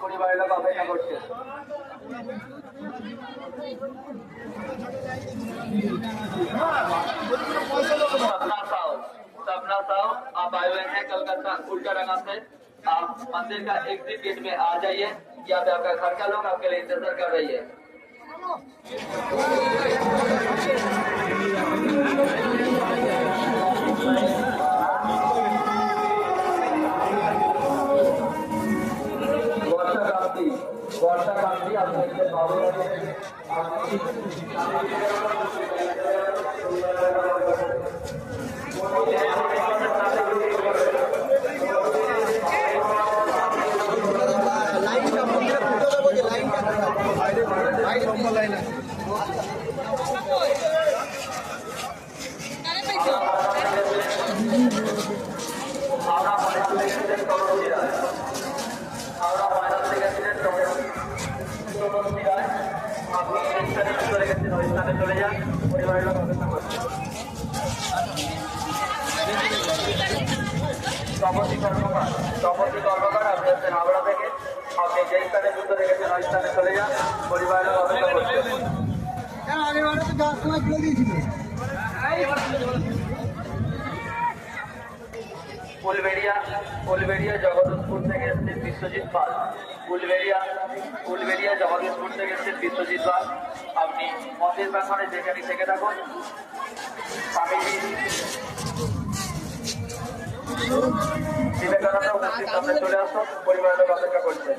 পরিবারের লোক অপেক্ষা করছে। सपना साहब आप आए हुए हैं कलकत्ता उल्टा रंगा से। आप मंदिर का एग्जिट गेट में आ जाइए। यहाँ पे आपका घर का लोग आपके लिए इंतजार कर रही है। वर्षा क्रांति आपके চলে যান পরিবারের লোক অপেক্ষা করছে। তপতি কর্মকার আপনি আসছেন হাওড়া থেকে। আপনি যে স্থানে যুক্ত রেখেছেন ওই স্থানে চলে যান পরিবারের লোক অপেক্ষা করছে। ফুলবেড়িয়া জগদীশপুর থেকে এসেছে বিশ্বজিৎ পাল। ফুলবেড়িয়া জগদীশপুর থেকে এসেছে বিশ্বজিৎ পাল। আপনি মন্দির প্রাঙ্গণে যেখানে থেকে থাকুন স্বামীজি বিবেকানন্দ উপস্থিত সামনে চলে আসুন পরিবারের লোক অপেক্ষা করছে।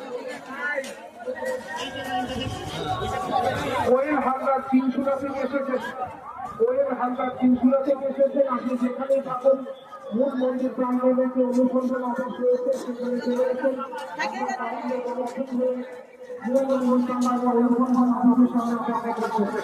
কোয়েল হালদার তিনসুরা থেকে এসেছেন। আপনি যেখানেই থাকুন মূল মন্দির প্রাঙ্গণে যে অনুসন্ধান অফিস রয়েছে সেখানে চলে আসুন। অনুসন্ধান অফিসের সামনে অপেক্ষা করছে।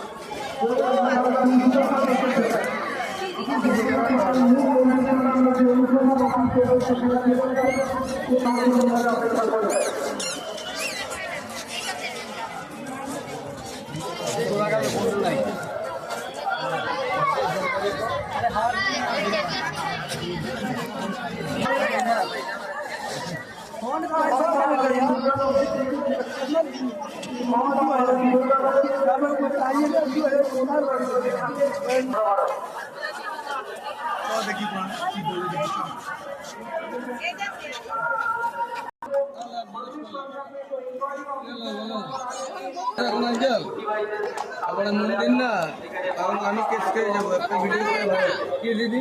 মন্দির না কারণ আমি কেস করে যাবো একটা ভিডিও করে কি দিদি